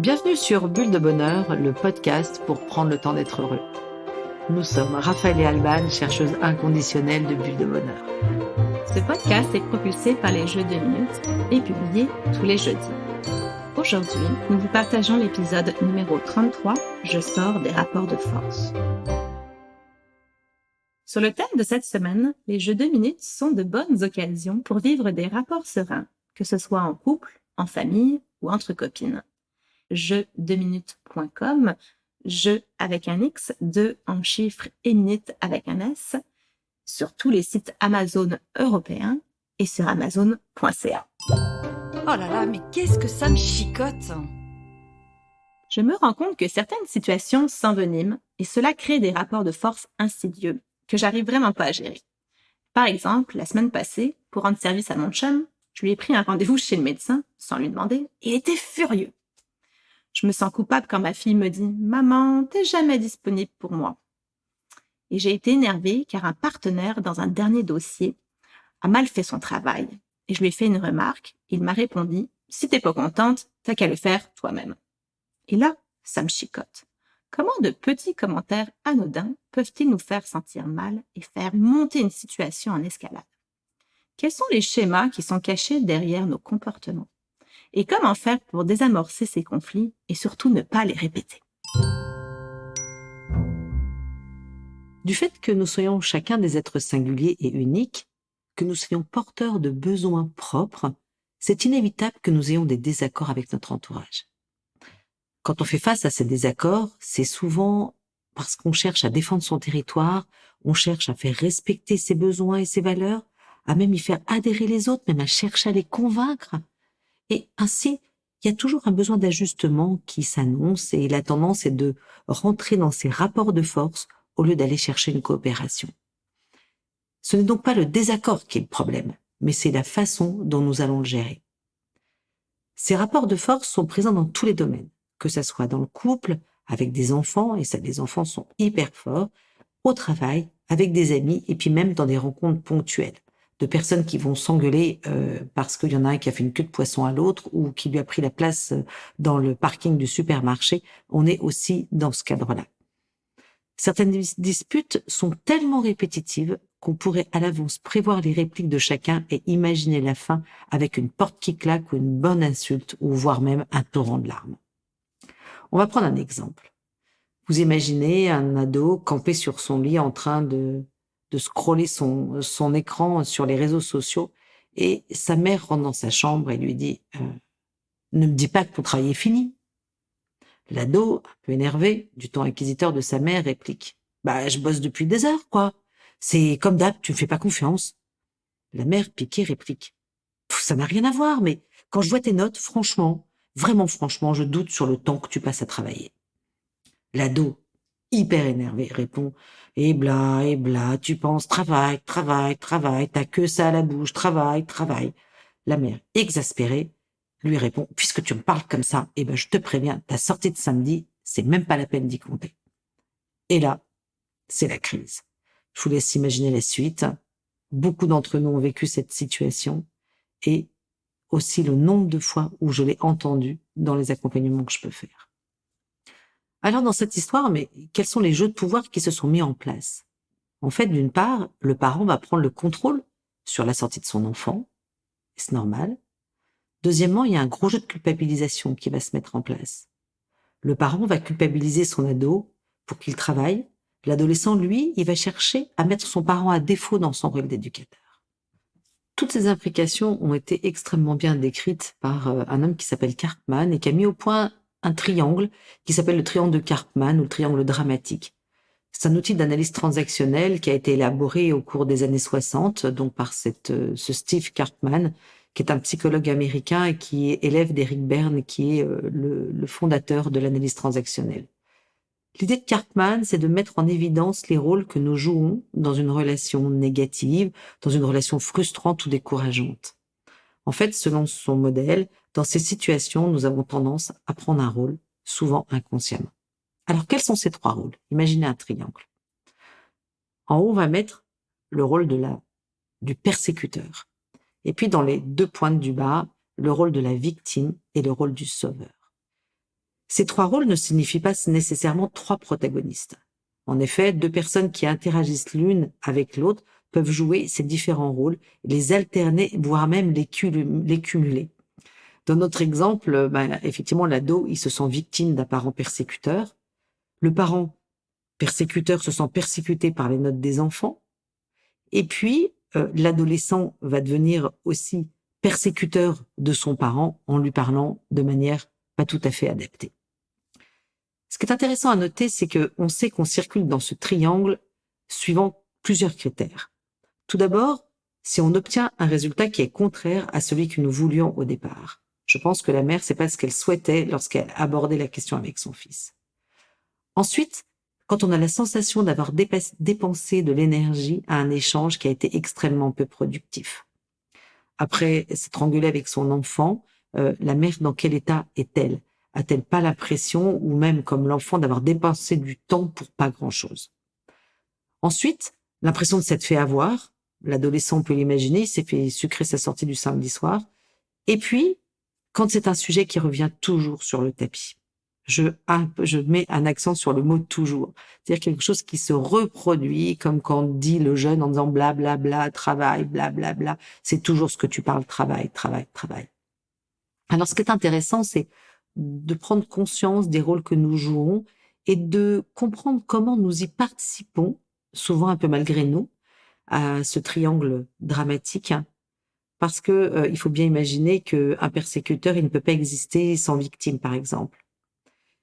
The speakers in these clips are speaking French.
Bienvenue sur Bulle de Bonheur, le podcast pour prendre le temps d'être heureux. Nous sommes Raphaël et Alban, chercheuses inconditionnelles de Bulle de Bonheur. Ce podcast est propulsé par les Jeux de minutes et publié tous les jeudis. Aujourd'hui, nous vous partageons l'épisode numéro 33, Je sors des rapports de force. Sur le thème de cette semaine, les Jeux de minutes sont de bonnes occasions pour vivre des rapports sereins, que ce soit en couple, en famille ou entre copines. Jeux2minutes.com, jeux avec un X, 2 en chiffres et minutes avec un S, sur tous les sites Amazon européens et sur amazon.ca. Oh là là, mais qu'est-ce que ça me chicote! Je me rends compte que certaines situations s'enveniment et cela crée des rapports de force insidieux que j'arrive vraiment pas à gérer. Par exemple, la semaine passée, pour rendre service à mon chum, je lui ai pris un rendez-vous chez le médecin sans lui demander et il était furieux. Je me sens coupable quand ma fille me dit « Maman, t'es jamais disponible pour moi ». Et j'ai été énervée car un partenaire dans un dernier dossier a mal fait son travail. Et je lui ai fait une remarque. Il m'a répondu « Si t'es pas contente, t'as qu'à le faire toi-même ». Et là, ça me chicote. Comment de petits commentaires anodins peuvent-ils nous faire sentir mal et faire monter une situation en escalade? Quels sont les schémas qui sont cachés derrière nos comportements? Et comment faire pour désamorcer ces conflits et surtout ne pas les répéter? Du fait que nous soyons chacun des êtres singuliers et uniques, que nous soyons porteurs de besoins propres, c'est inévitable que nous ayons des désaccords avec notre entourage. Quand on fait face à ces désaccords, c'est souvent parce qu'on cherche à défendre son territoire, on cherche à faire respecter ses besoins et ses valeurs, à même y faire adhérer les autres, même à chercher à les convaincre. Et ainsi, il y a toujours un besoin d'ajustement qui s'annonce et la tendance est de rentrer dans ces rapports de force au lieu d'aller chercher une coopération. Ce n'est donc pas le désaccord qui est le problème, mais c'est la façon dont nous allons le gérer. Ces rapports de force sont présents dans tous les domaines, que ce soit dans le couple, avec des enfants, et ça, les enfants sont hyper forts, au travail, avec des amis, et puis même dans des rencontres ponctuelles, de personnes qui vont s'engueuler parce qu'il y en a un qui a fait une queue de poisson à l'autre ou qui lui a pris la place dans le parking du supermarché. On est aussi dans ce cadre-là. Certaines disputes sont tellement répétitives qu'on pourrait à l'avance prévoir les répliques de chacun et imaginer la fin avec une porte qui claque ou une bonne insulte ou voire même un torrent de larmes. On va prendre un exemple. Vous imaginez un ado campé sur son lit en train de scroller son écran sur les réseaux sociaux et sa mère rentre dans sa chambre et lui dit « Ne me dis pas que ton travail est fini ». L'ado, un peu énervé, du ton inquisiteur de sa mère, réplique « Bah, je bosse depuis des heures, quoi. C'est comme d'hab, tu me fais pas confiance. » La mère, piquée, réplique « Ça n'a rien à voir, mais quand je vois tes notes, franchement, vraiment franchement, je doute sur le temps que tu passes à travailler. » L'ado, hyper énervé, répond « Eh bla, tu penses travail, t'as que ça à la bouche, travail. » La mère, exaspérée, lui répond « Puisque tu me parles comme ça, eh ben je te préviens, ta sortie de samedi, c'est même pas la peine d'y compter. » Et là, c'est la crise. Je vous laisse imaginer la suite. Beaucoup d'entre nous ont vécu cette situation et aussi le nombre de fois où je l'ai entendu dans les accompagnements que je peux faire. Alors dans cette histoire, mais quels sont les jeux de pouvoir qui se sont mis en place? En fait, d'une part, le parent va prendre le contrôle sur la sortie de son enfant, c'est normal. Deuxièmement, il y a un gros jeu de culpabilisation qui va se mettre en place. Le parent va culpabiliser son ado pour qu'il travaille. L'adolescent, lui, il va chercher à mettre son parent à défaut dans son rôle d'éducateur. Toutes ces implications ont été extrêmement bien décrites par un homme qui s'appelle Karpman et qui a mis au point un triangle qui s'appelle le triangle de Karpman ou le triangle dramatique. C'est un outil d'analyse transactionnelle qui a été élaboré au cours des années 60, donc par ce Steve Karpman, qui est un psychologue américain et qui est élève d'Eric Berne, qui est le fondateur de l'analyse transactionnelle. L'idée de Karpman, c'est de mettre en évidence les rôles que nous jouons dans une relation négative, dans une relation frustrante ou décourageante. En fait, selon son modèle, dans ces situations, nous avons tendance à prendre un rôle, souvent inconsciemment. Alors, quels sont ces trois rôles? Imaginez un triangle. En haut, on va mettre le rôle du persécuteur. Et puis, dans les deux pointes du bas, le rôle de la victime et le rôle du sauveur. Ces 3 rôles ne signifient pas nécessairement 3 protagonistes. En effet, 2 personnes qui interagissent l'une avec l'autre peuvent jouer ces différents rôles, les alterner, voire même les cumuler. Dans notre exemple, effectivement, l'ado, il se sent victime d'un parent persécuteur. Le parent persécuteur se sent persécuté par les notes des enfants. Et puis, l'adolescent va devenir aussi persécuteur de son parent en lui parlant de manière pas tout à fait adaptée. Ce qui est intéressant à noter, c'est qu'on sait qu'on circule dans ce triangle suivant plusieurs critères. Tout d'abord, si on obtient un résultat qui est contraire à celui que nous voulions au départ. Je pense que la mère, c'est pas ce qu'elle souhaitait lorsqu'elle abordait la question avec son fils. Ensuite, quand on a la sensation d'avoir dépensé de l'énergie à un échange qui a été extrêmement peu productif. Après s'être engueulée avec son enfant, la mère, dans quel état est-elle ? A-t-elle pas l'impression, ou même comme l'enfant, d'avoir dépensé du temps pour pas grand-chose ? Ensuite, l'impression de s'être fait avoir. L'adolescent, on peut l'imaginer, il s'est fait sucrer sa sortie du samedi soir. Et puis, quand c'est un sujet qui revient toujours sur le tapis, je mets un accent sur le mot toujours. C'est-à-dire quelque chose qui se reproduit, comme quand on dit le jeune en disant blablabla, bla, bla, travail, blablabla. Bla, bla. C'est toujours ce que tu parles, travail, travail, travail. Alors, ce qui est intéressant, c'est de prendre conscience des rôles que nous jouons et de comprendre comment nous y participons, souvent un peu malgré nous, à ce triangle dramatique. Parce que il faut bien imaginer qu'un persécuteur, il ne peut pas exister sans victime, par exemple.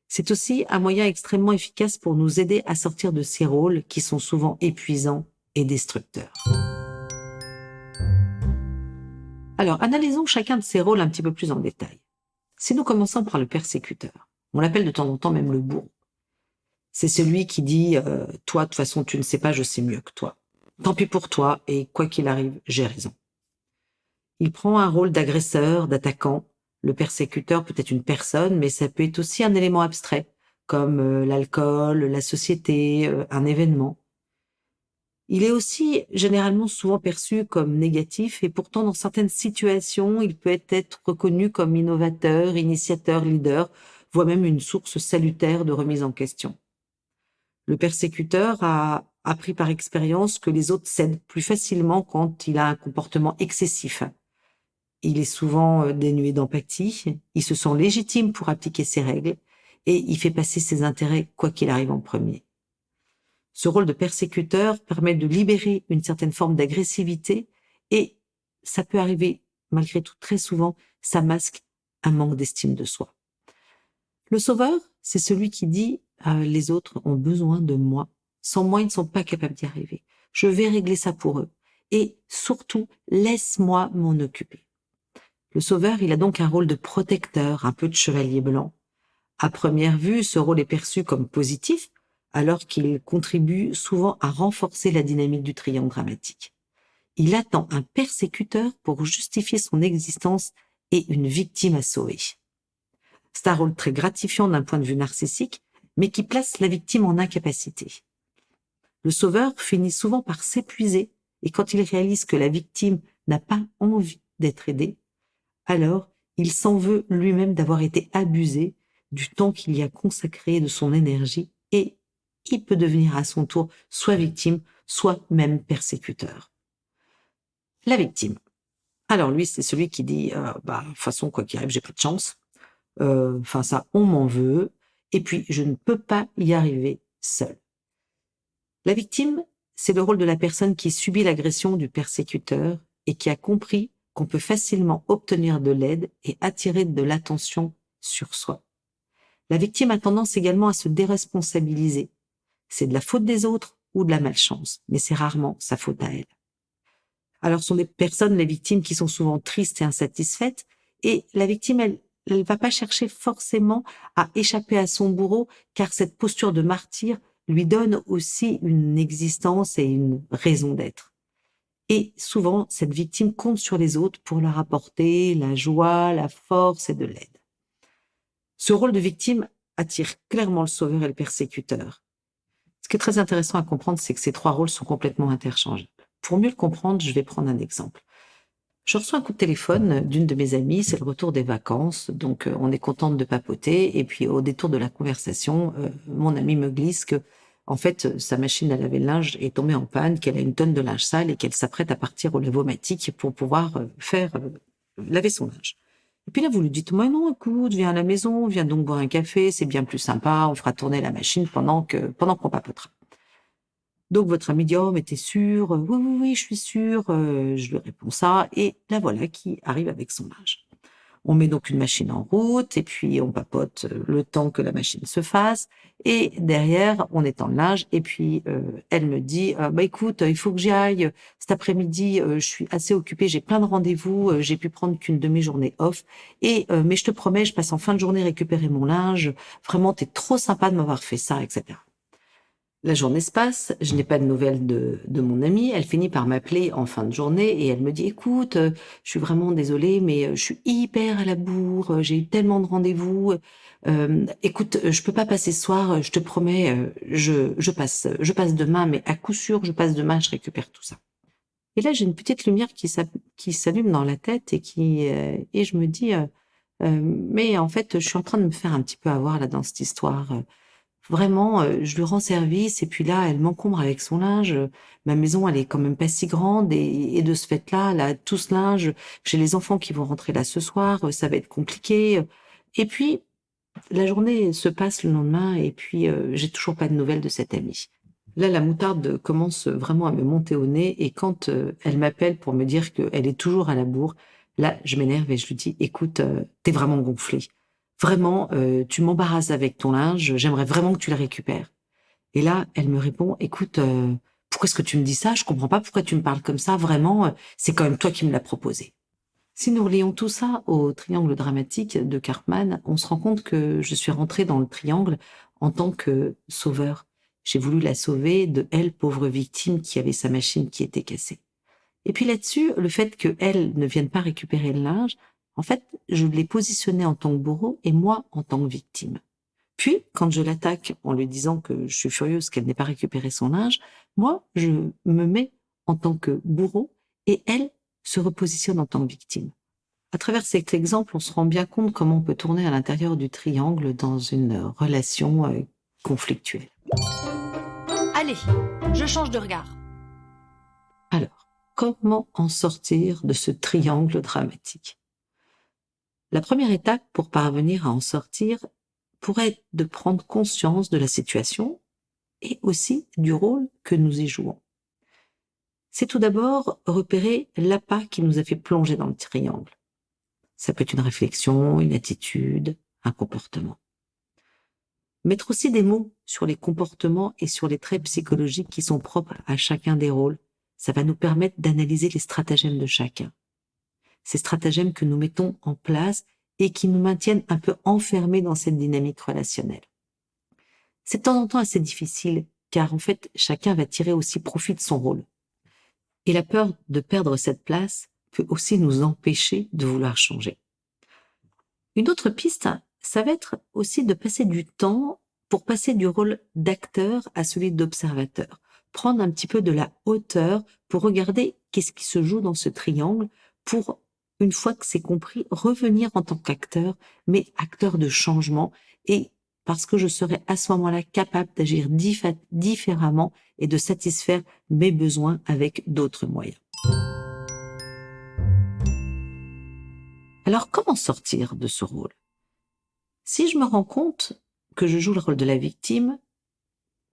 C'est aussi un moyen extrêmement efficace pour nous aider à sortir de ces rôles qui sont souvent épuisants et destructeurs. Alors, analysons chacun de ces rôles un petit peu plus en détail. Si nous commençons par le persécuteur, on l'appelle de temps en temps même le bourreau. C'est celui qui dit « Toi, de toute façon, tu ne sais pas, je sais mieux que toi. Tant pis pour toi, et quoi qu'il arrive, j'ai raison. » Il prend un rôle d'agresseur, d'attaquant. Le persécuteur peut être une personne, mais ça peut être aussi un élément abstrait, comme l'alcool, la société, un événement. Il est aussi généralement souvent perçu comme négatif et pourtant dans certaines situations, il peut être reconnu comme innovateur, initiateur, leader, voire même une source salutaire de remise en question. Le persécuteur a appris par expérience que les autres cèdent plus facilement quand il a un comportement excessif. Il est souvent dénué d'empathie, il se sent légitime pour appliquer ses règles et il fait passer ses intérêts quoi qu'il arrive en premier. Ce rôle de persécuteur permet de libérer une certaine forme d'agressivité et ça peut arriver, malgré tout, très souvent, ça masque un manque d'estime de soi. Le sauveur, c'est celui qui dit « les autres ont besoin de moi, sans moi ils ne sont pas capables d'y arriver. Je vais régler ça pour eux et surtout, laisse-moi m'en occuper. » Le sauveur, il a donc un rôle de protecteur, un peu de chevalier blanc. À première vue, ce rôle est perçu comme positif, alors qu'il contribue souvent à renforcer la dynamique du triangle dramatique. Il attend un persécuteur pour justifier son existence et une victime à sauver. C'est un rôle très gratifiant d'un point de vue narcissique, mais qui place la victime en incapacité. Le sauveur finit souvent par s'épuiser et quand il réalise que la victime n'a pas envie d'être aidée, alors il s'en veut lui-même d'avoir été abusé du temps qu'il y a consacré, de son énergie, et il peut devenir à son tour soit victime, soit même persécuteur. La victime. Alors lui, c'est celui qui dit de toute façon, quoi qu'il arrive, j'ai pas de chance. Ça, on m'en veut, et puis je ne peux pas y arriver seul. La victime, c'est le rôle de la personne qui subit l'agression du persécuteur et qui a compris qu'on peut facilement obtenir de l'aide et attirer de l'attention sur soi. La victime a tendance également à se déresponsabiliser. C'est de la faute des autres ou de la malchance, mais c'est rarement sa faute à elle. Alors, ce sont des personnes, les victimes, qui sont souvent tristes et insatisfaites, et la victime, elle va pas chercher forcément à échapper à son bourreau, car cette posture de martyr lui donne aussi une existence et une raison d'être. Et souvent, cette victime compte sur les autres pour leur apporter la joie, la force et de l'aide. Ce rôle de victime attire clairement le sauveur et le persécuteur. Ce qui est très intéressant à comprendre, c'est que ces 3 rôles sont complètement interchangeables. Pour mieux le comprendre, je vais prendre un exemple. Je reçois un coup de téléphone d'une de mes amies, c'est le retour des vacances, donc on est contente de papoter et puis au détour de la conversation, mon amie me glisse que, en fait, sa machine à laver le linge est tombée en panne, qu'elle a une tonne de linge sale et qu'elle s'apprête à partir au lavomatique pour pouvoir, laver son linge. Et puis là, vous lui dites: «Mais non, écoute, viens à la maison, viens donc boire un café, c'est bien plus sympa, on fera tourner la machine pendant qu'on papotera». Donc votre ami dit: «Oh mais tu es sûre?» «Oui, oui, oui, je suis sûre», je lui réponds ça et la voilà qui arrive avec son linge. On met donc une machine en route et puis on papote, le temps que la machine se fasse et derrière on étend le linge et puis, elle me dit: «Bah écoute, il faut que j'y aille, cet après-midi, je suis assez occupée, j'ai plein de rendez-vous, j'ai pu prendre qu'une demi-journée off mais je te promets, je passe en fin de journée récupérer mon linge. Vraiment, tu es trop sympa de m'avoir fait ça» et cetera. La journée se passe, je n'ai pas de nouvelles de mon amie. Elle finit par m'appeler en fin de journée et elle me dit: «Écoute, je suis vraiment désolée, mais je suis hyper à la bourre, j'ai eu tellement de rendez-vous, écoute, je peux pas passer ce soir, je te promets, je passe demain, mais à coup sûr, je passe demain, je récupère tout ça». Et là, j'ai une petite lumière qui s'allume dans la tête et je me dis, «Mais en fait, je suis en train de me faire un petit peu avoir là dans cette histoire, Vraiment, je lui rends service et puis là, elle m'encombre avec son linge, ma maison, elle est quand même pas si grande et de ce fait-là, là, tout ce linge, j'ai les enfants qui vont rentrer là ce soir, ça va être compliqué, et puis la journée se passe le lendemain et puis, j'ai toujours pas de nouvelles de cette amie. Là, la moutarde commence vraiment à me monter au nez et quand, elle m'appelle pour me dire qu'elle est toujours à la bourre, là, je m'énerve et je lui dis: «Écoute, tu vraiment gonflée. Vraiment, tu m'embarrasses avec ton linge, j'aimerais vraiment que tu le récupères». Et là, elle me répond: «Écoute, pourquoi est-ce que tu me dis ça? Je comprends pas pourquoi tu me parles comme ça. Vraiment, c'est quand même toi qui me l'as proposé». Si nous relions tout ça au triangle dramatique de Karpman, on se rend compte que je suis rentrée dans le triangle en tant que sauveur. J'ai voulu la sauver de elle, pauvre victime qui avait sa machine qui était cassée. Et puis là-dessus, le fait qu'elle ne vienne pas récupérer le linge, en fait, je l'ai positionnée en tant que bourreau et moi en tant que victime. Puis, quand je l'attaque en lui disant que je suis furieuse qu'elle n'ait pas récupéré son linge, moi, je me mets en tant que bourreau et elle se repositionne en tant que victime. À travers cet exemple, on se rend bien compte comment on peut tourner à l'intérieur du triangle dans une relation conflictuelle. Allez, je change de regard. Alors, comment en sortir de ce triangle dramatique? La première étape pour parvenir à en sortir pourrait être de prendre conscience de la situation et aussi du rôle que nous y jouons. C'est tout d'abord repérer l'appât qui nous a fait plonger dans le triangle. Ça peut être une réflexion, une attitude, un comportement. Mettre aussi des mots sur les comportements et sur les traits psychologiques qui sont propres à chacun des rôles, ça va nous permettre d'analyser les stratagèmes de chacun. Ces stratagèmes que nous mettons en place et qui nous maintiennent un peu enfermés dans cette dynamique relationnelle. C'est de temps en temps assez difficile, car en fait, chacun va tirer aussi profit de son rôle. Et la peur de perdre cette place peut aussi nous empêcher de vouloir changer. Une autre piste, ça va être aussi de passer du temps pour passer du rôle d'acteur à celui d'observateur. Prendre un petit peu de la hauteur pour regarder qu'est-ce qui se joue dans ce triangle pour, une fois que c'est compris, revenir en tant qu'acteur, mais acteur de changement et parce que je serai à ce moment-là capable d'agir différemment et de satisfaire mes besoins avec d'autres moyens. Alors, comment sortir de ce rôle? Si je me rends compte que je joue le rôle de la victime,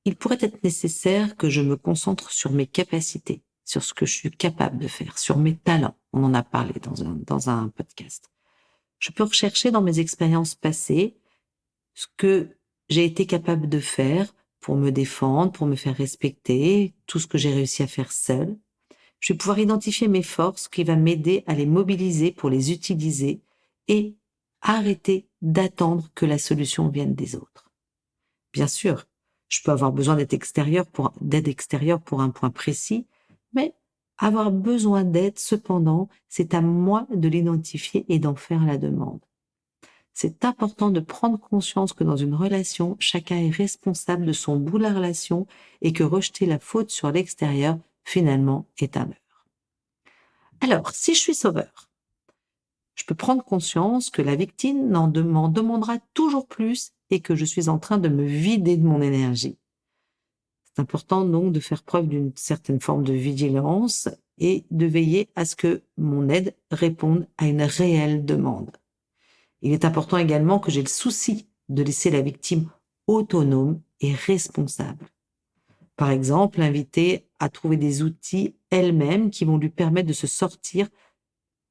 il pourrait être nécessaire que je me concentre sur mes capacités, sur ce que je suis capable de faire, sur mes talents. On en a parlé dans un podcast. Je peux rechercher dans mes expériences passées ce que j'ai été capable de faire pour me défendre, pour me faire respecter, tout ce que j'ai réussi à faire seule. Je vais pouvoir identifier mes forces, ce qui va m'aider à les mobiliser pour les utiliser et arrêter d'attendre que la solution vienne des autres. Bien sûr, je peux avoir besoin d'aide extérieure pour un point précis, mais avoir besoin d'aide, cependant, c'est à moi de l'identifier et d'en faire la demande. C'est important de prendre conscience que dans une relation, chacun est responsable de son bout de la relation et que rejeter la faute sur l'extérieur, finalement, est un leurre. Alors, si je suis sauveur, je peux prendre conscience que la victime m'en demandera toujours plus et que je suis en train de me vider de mon énergie. C'est important donc de faire preuve d'une certaine forme de vigilance et de veiller à ce que mon aide réponde à une réelle demande. Il est important également que j'ai le souci de laisser la victime autonome et responsable. Par exemple, l'inviter à trouver des outils elle-même qui vont lui permettre de se sortir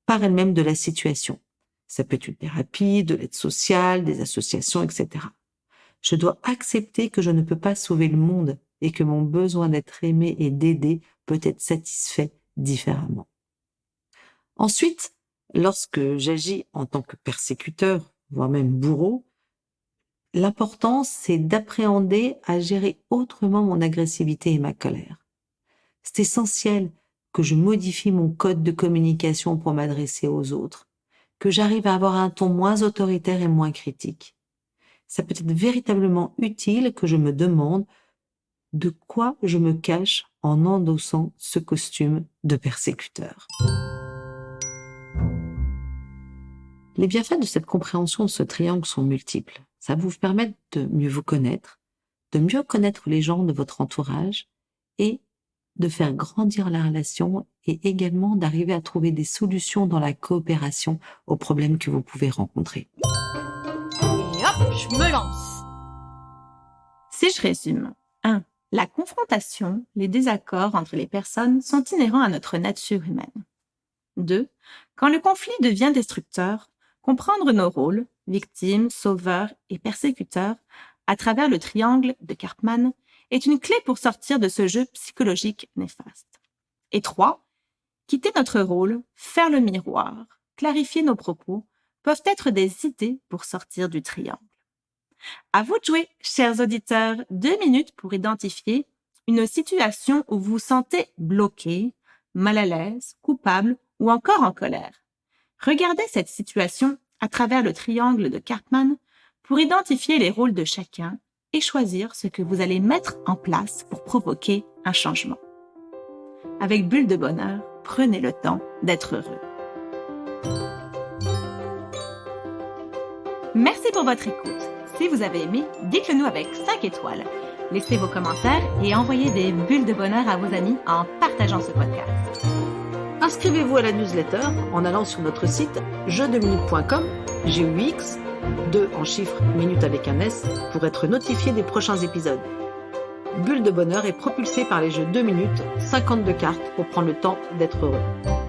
par elle-même de la situation. Ça peut être une thérapie, de l'aide sociale, des associations, etc. Je dois accepter que je ne peux pas sauver le monde et que mon besoin d'être aimé et d'aider peut être satisfait différemment. Ensuite, lorsque j'agis en tant que persécuteur, voire même bourreau, l'important, c'est d'appréhender à gérer autrement mon agressivité et ma colère. C'est essentiel que je modifie mon code de communication pour m'adresser aux autres, que j'arrive à avoir un ton moins autoritaire et moins critique. Ça peut être véritablement utile que je me demande de quoi je me cache en endossant ce costume de persécuteur. Les bienfaits de cette compréhension de ce triangle sont multiples. Ça va vous permettre de mieux vous connaître, de mieux connaître les gens de votre entourage et de faire grandir la relation et également d'arriver à trouver des solutions dans la coopération aux problèmes que vous pouvez rencontrer. Et hop, je me lance. Si je résume, 1. La confrontation, les désaccords entre les personnes sont inhérents à notre nature humaine. 2. Quand le conflit devient destructeur, comprendre nos rôles, victime, sauveur et persécuteur, à travers le triangle de Karpman, est une clé pour sortir de ce jeu psychologique néfaste. Et 3. Quitter notre rôle, faire le miroir, clarifier nos propos, peuvent être des idées pour sortir du triangle. À vous de jouer, chers auditeurs, 2 minutes pour identifier une situation où vous vous sentez bloqué, mal à l'aise, coupable ou encore en colère. Regardez cette situation à travers le triangle de Karpman pour identifier les rôles de chacun et choisir ce que vous allez mettre en place pour provoquer un changement. Avec Bulle de Bonheur, prenez le temps d'être heureux. Merci pour votre écoute. Si vous avez aimé, dites-le nous avec 5 étoiles. Laissez vos commentaires et envoyez des bulles de bonheur à vos amis en partageant ce podcast. Inscrivez-vous à la newsletter en allant sur notre site jeuxdeminutes.com, GUX, 2 en chiffres, minutes avec un S, pour être notifié des prochains épisodes. Bulle de Bonheur est propulsé par les jeux 2 minutes, 52 cartes pour prendre le temps d'être heureux.